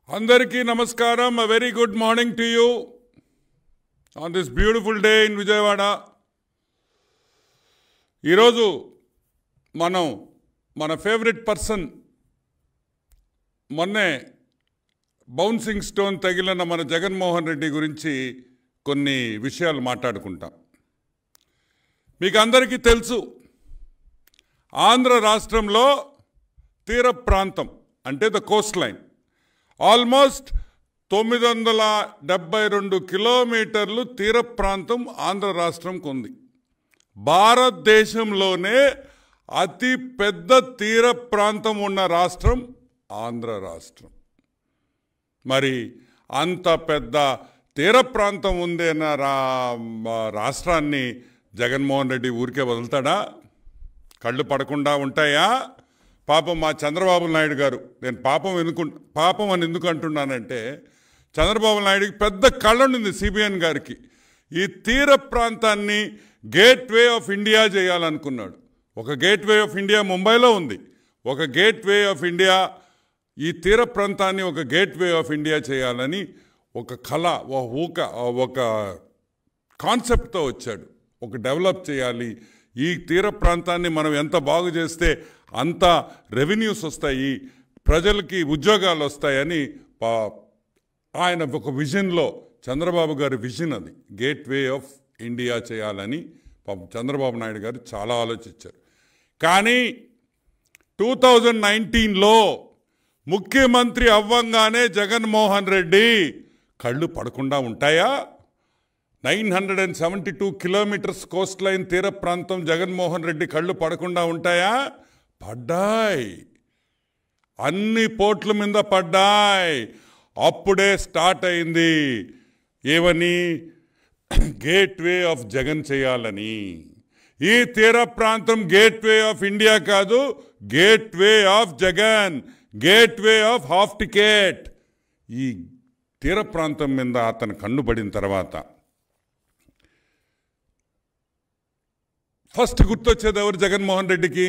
Andariki namaskaram, a very good morning to you on this beautiful day in Vijayawada. ఈరోజు మన favourite person మొన్నే bouncing stone తగిలిన మన జగన్మోహన్ రెడ్డి గురించి కొన్ని విషయాలు మాట్లాడుకుంటాం. మీకు అందరికీ తెలుసు, ఆంధ్ర రాష్ట్రంలో తీర ప్రాంతం అంటే ద కోస్ట్ లైన్ ఆల్మోస్ట్ 972 కిలోమీటర్లు తీర ప్రాంతం ఆంధ్ర రాష్ట్రంకు ఉంది. భారతదేశంలోనే అతి పెద్ద తీర ప్రాంతం ఉన్న రాష్ట్రం ఆంధ్ర రాష్ట్రం. మరి అంత పెద్ద తీర ప్రాంతం ఉందన్న రాష్ట్రాన్ని జగన్మోహన్ రెడ్డి ఊరికే వదులుతాడా? కళ్ళు పడకుండా ఉంటాయా? పాపం మా చంద్రబాబు నాయుడు గారు, నేను పాపం అని ఎందుకు అంటున్నానంటే, చంద్రబాబు నాయుడికి పెద్ద కళ్ళ ఉంది సిబిఎన్ గారికి. ఈ తీర ప్రాంతాన్ని గేట్వే ఆఫ్ ఇండియా చేయాలనుకున్నాడు. ఒక గేట్వే ఆఫ్ ఇండియా ముంబైలో ఉంది, ఒక గేట్వే ఆఫ్ ఇండియా ఈ తీర ప్రాంతాన్ని ఒక గేట్వే ఆఫ్ ఇండియా చేయాలని ఒక కళ, ఒక కాన్సెప్ట్తో వచ్చాడు. ఒక డెవలప్ చేయాలి, ఈ తీర ప్రాంతాన్ని మనం ఎంత బాగు చేస్తే అంత రెవెన్యూస్ వస్తాయి, ప్రజలకి ఉద్యోగాలు వస్తాయని ఆయన ఒక విజన్లో, చంద్రబాబు గారి విజన్ అది, గేట్వే ఆఫ్ ఇండియా చేయాలని చంద్రబాబు నాయుడు గారు చాలా ఆలోచించారు. కానీ 2019లో ముఖ్యమంత్రి అవ్వంగానే జగన్మోహన్ రెడ్డి కళ్ళు పడకుండా ఉంటాయా? 972 కిలోమీటర్స్ కోస్ట్ లైన్ తీర ప్రాంతం జగన్మోహన్ రెడ్డి కళ్ళు పడకుండా ఉంటాయా? పడ్డాయి, అన్ని పోర్ట్ల మీద పడ్డాయి. అప్పుడే స్టార్ట్ అయింది ఏమని, గేట్వే ఆఫ్ జగన్ చేయాలని. ఈ తీర ప్రాంతం గేట్వే ఆఫ్ ఇండియా కాదు, gateway of Jagan, gateway of half ticket. ఈ తీర ప్రాంతం మీద అతను కన్నుపడిన తర్వాత ఫస్ట్ గుర్తొచ్చేది ఎవరు జగన్మోహన్ రెడ్డికి?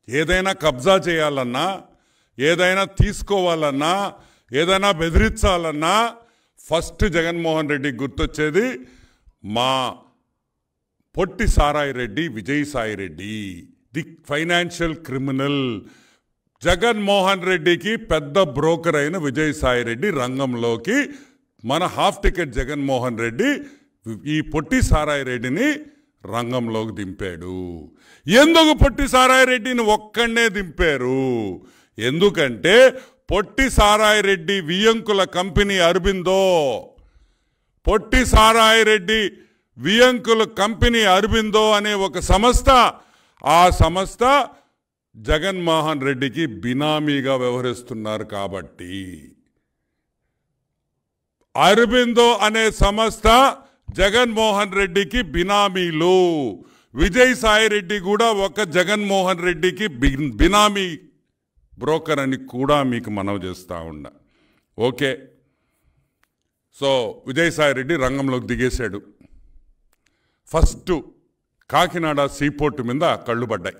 ఏదైనా కబ్జా చేయాలన్నా, ఏదైనా తీసుకోవాలన్నా, ఏదైనా బెదిరించాలన్నా ఫస్ట్ జగన్మోహన్ రెడ్డికి గుర్తొచ్చేది మా పొట్టి సారాయి Reddy, Vijayasai Reddy, the financial criminal. Jaganmohan రెడ్డికి పెద్ద బ్రోకర్ అయిన విజయసాయి రెడ్డి రంగంలోకి మన హాఫ్ టికెట్ జగన్మోహన్ రెడ్డి ఈ పొట్టి సారాయి రెడ్డిని రంగంలోకి దింపాడు. ఎందుకు పొట్టి సారాయి రెడ్డిని ఒక్కడే దింపారు? ఎందుకంటే పొట్టి సారాయి రెడ్డి వియంకుల కంపెనీ అరబిందో, పొట్టి సారాయి రెడ్డి వియంకుల కంపెనీ అరబిందో అనే ఒక సంస్థ, ఆ సంస్థ జగన్మోహన్ రెడ్డికి బినామీగా వ్యవహరిస్తున్నారు. కాబట్టి అరబిందో అనే సంస్థ జగన్మోహన్ రెడ్డికి బినామీలు. విజయసాయి రెడ్డి కూడా ఒక జగన్మోహన్ రెడ్డికి బినామీ బ్రోకర్ అని కూడా మీకు మనవి చేస్తూ ఉన్నా. ఓకే, సో విజయసాయి రెడ్డి రంగంలోకి దిగేశాడు. ఫస్ట్ కాకినాడ సీపోర్ట్ మీద కళ్ళు పడ్డాయి.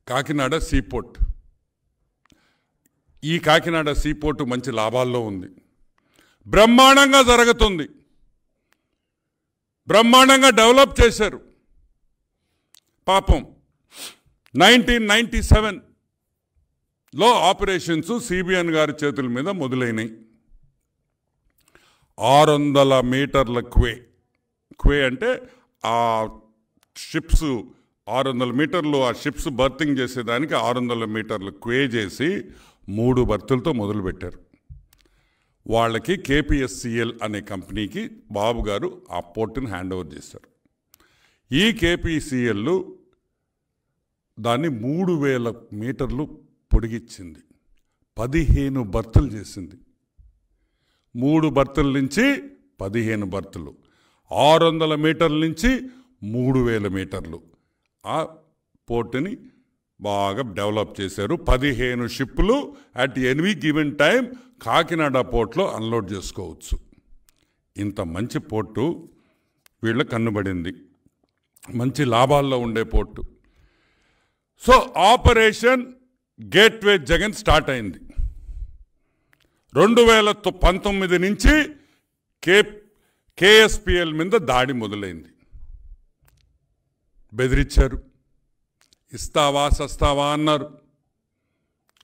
కాకినాడ సీపోర్ట్, ఈ కాకినాడ సీపోర్ట్ మంచి లాభాల్లో ఉంది, బ్రహ్మాండంగా జరుగుతుంది, బ్రహ్మాండంగా డెవలప్ చేశారు. పాపం 1997లో ఆపరేషన్స్ సిబిఎన్ గారి చేతుల మీద మొదలైనవి. 600 మీటర్ల క్వే అంటే ఆ షిప్స్ 600 మీటర్లు, ఆ షిప్స్ బర్తింగ్ చేసేదానికి 600 మీటర్లు క్వే చేసి 3 బర్తులతో మొదలుపెట్టారు. వాళ్ళకి కేపీఎస్సిఎల్ అనే కంపెనీకి బాబు గారు ఆ పోర్టుని హ్యాండ్ ఓవర్ చేశారు. ఈ కేపీసీఎల్ దాన్ని 3000 మీటర్లు పొడిగించింది, 15 బర్తులు చేసింది. 3 బర్తుల నుంచి 15 బర్తులు, 600 మీటర్ల నుంచి 3000 మీటర్లు ఆ పోర్టుని బాగా డెవలప్ చేశారు. 15 షిప్పులు at any given time Kakinada పోర్ట్లో అన్లోడ్ చేసుకోవచ్చు. ఇంత మంచి పోర్టు వీళ్ళ కన్నుబడింది, మంచి లాభాల్లో ఉండే port. So operation gateway Jagan start అయింది. 2019 నుంచి కేఎస్పిఎల్ మీద దాడి మొదలైంది. బెదిరించారు, ఇస్తావా సస్తావా అన్నారు,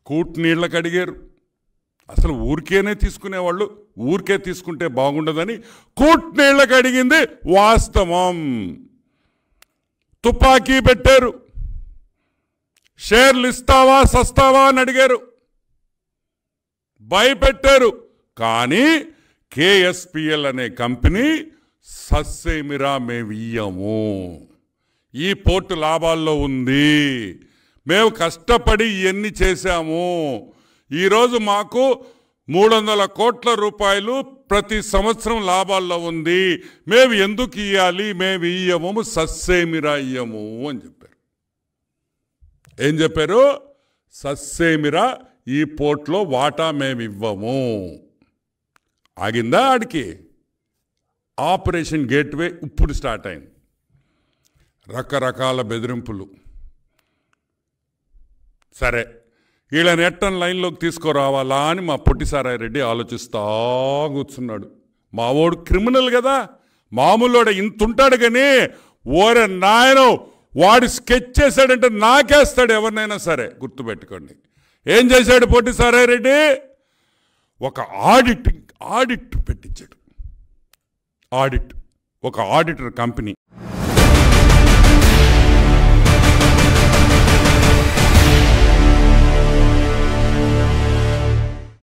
కూట్నీళ్ళకి అడిగారు. అసలు ఊరికేనే తీసుకునేవాళ్ళు, ఊరికే తీసుకుంటే బాగుండదని కూట్నీళ్ళకి అడిగింది వాస్తవం. తుపాకీ పెట్టారు, షేర్లు ఇస్తావా సస్తావా అని అడిగారు, భయపెట్టారు. కానీ కేఎస్పిఎల్ అనే కంపెనీ సస్సేమిరా మేము ఇయ్యము, ఈ పోర్టు లాభాల్లో ఉంది, మేము కష్టపడి ఇవన్నీ చేశాము, ఈరోజు మాకు 300 కోట్ల రూపాయలు ప్రతి సంవత్సరం లాభాల్లో ఉంది, మేము ఎందుకు ఇయ్యాలి, మేము ఇయ్యము, సస్సేమిరా ఇయ్యము అని చెప్పారు. ఏం చెప్పారు? సస్సేమిరా ఈ పోర్ట్లో వాటా మేము ఇవ్వము. ఆగిందా? ఆడికి ఆపరేషన్ గేట్వే ఇప్పుడు స్టార్ట్ అయింది. రకరకాల బెదిరింపులు. సరే, వీళ్ళని ఎట్టని లైన్లోకి తీసుకురావాలా అని మా పొట్టిసారాయ రెడ్డి ఆలోచిస్తా కూర్చున్నాడు. మావోడు క్రిమినల్ కదా, మామూలుడు ఇంత ఉంటాడు కానీ ఓరే నాయనో వాడు స్కెచ్ చేశాడంటే నాకేస్తాడు ఎవరినైనా సరే, గుర్తుపెట్టుకోండి. ఏం చేశాడు పొట్టిసారాయ రెడ్డి? ఒక ఆడిట్ పెట్టించాడు. ఒక ఆడిటర్ కంపెనీ